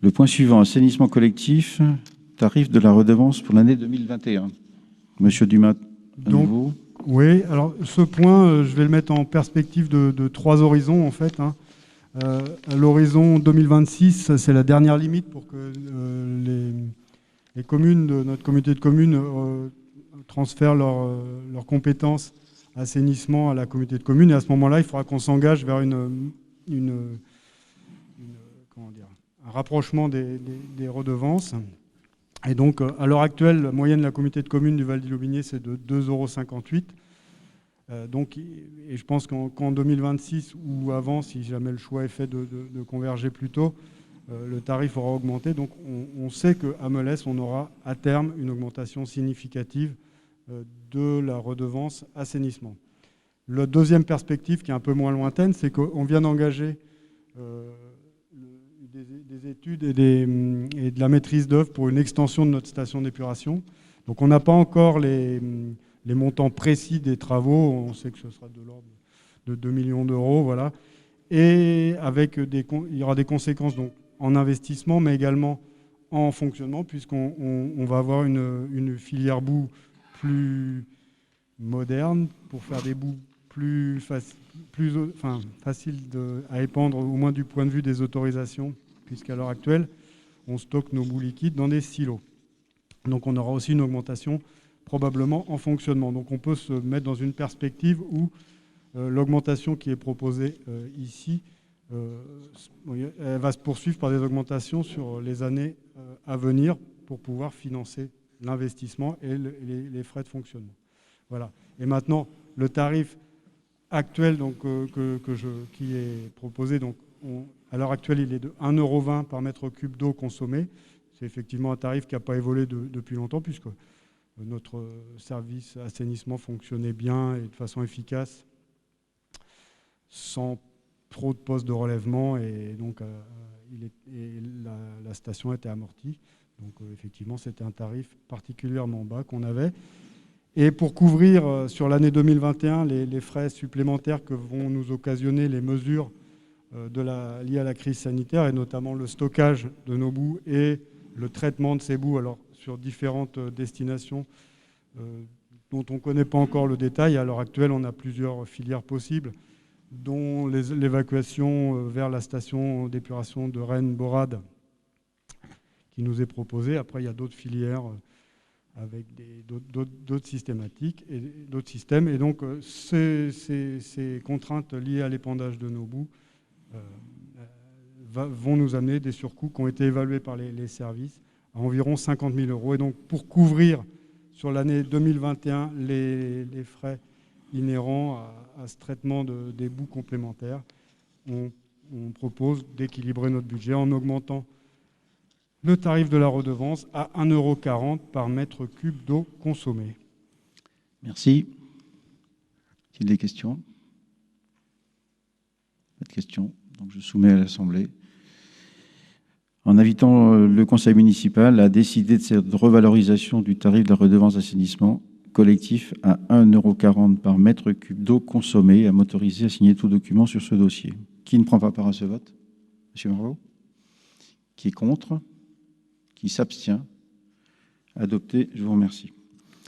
Le point suivant, assainissement collectif, tarif de la redevance pour l'année 2021. Monsieur Dumas, à nouveau. Oui, alors ce point, je vais le mettre en perspective de 3 horizons en fait. À l'horizon 2026, c'est la dernière limite pour que les communes de notre communauté de communes transfèrent leurs compétences assainissement à la communauté de communes. Et à ce moment-là, il faudra qu'on s'engage vers un rapprochement des redevances. Et donc, à l'heure actuelle, la moyenne de la communauté de communes du Val-d'Ille-Aubigné, c'est de 2,58 €. Donc, et je pense qu'en 2026 ou avant, si jamais le choix est fait de converger plus tôt, le tarif aura augmenté. Donc, on sait qu'à Melesse, on aura à terme une augmentation significative de la redevance assainissement. La deuxième perspective, qui est un peu moins lointaine, c'est qu'on vient d'engager des études et de la maîtrise d'œuvre pour une extension de notre station d'épuration. Donc on n'a pas encore les montants précis des travaux. On sait que ce sera de l'ordre de 2 millions d'euros. Voilà. Et il y aura des conséquences donc, en investissement, mais également en fonctionnement, puisqu'on va avoir une filière boue plus moderne pour faire des boues plus faciles à épandre, au moins du point de vue des autorisations, puisqu'à l'heure actuelle, on stocke nos boues liquides dans des silos. Donc on aura aussi une augmentation probablement en fonctionnement. Donc on peut se mettre dans une perspective où l'augmentation qui est proposée ici, elle va se poursuivre par des augmentations sur les années à venir pour pouvoir financer l'investissement et les frais de fonctionnement. Voilà. Et maintenant, le tarif actuel donc, qui est proposé, donc, à l'heure actuelle, il est de 1,20 € par mètre cube d'eau consommée. C'est effectivement un tarif qui n'a pas évolué depuis longtemps, puisque notre service assainissement fonctionnait bien et de façon efficace, sans trop de postes de relèvement, et donc la station était amortie. Donc effectivement, c'était un tarif particulièrement bas qu'on avait. Et pour couvrir sur l'année 2021 les frais supplémentaires que vont nous occasionner les mesures liées à la crise sanitaire, et notamment le stockage de nos boues et le traitement de ces boues alors, sur différentes destinations dont on ne connaît pas encore le détail. À l'heure actuelle, on a plusieurs filières possibles, dont l'évacuation vers la station d'épuration de Rennes-Borade qui nous est proposée. Après, il y a d'autres filières avec d'autres systématiques et d'autres systèmes. Et donc, ces contraintes liées à l'épandage de nos boues vont nous amener des surcoûts qui ont été évalués par les services à environ 50 000 €. Et donc, pour couvrir sur l'année 2021 les frais inhérents à ce traitement des boues complémentaires, on propose d'équilibrer notre budget en augmentant le tarif de la redevance à 1,40 € par mètre cube d'eau consommée. Merci. Y a-t-il des questions? Pas de questions. Donc je soumets à l'Assemblée. En invitant le Conseil municipal à décider de cette revalorisation du tarif de la redevance d'assainissement collectif à 1,40 € par mètre cube d'eau consommée, et à m'autoriser à signer tout document sur ce dossier. Qui ne prend pas part à ce vote? Monsieur Marot? Qui est contre? Qui s'abstient? Adopté. Je vous remercie.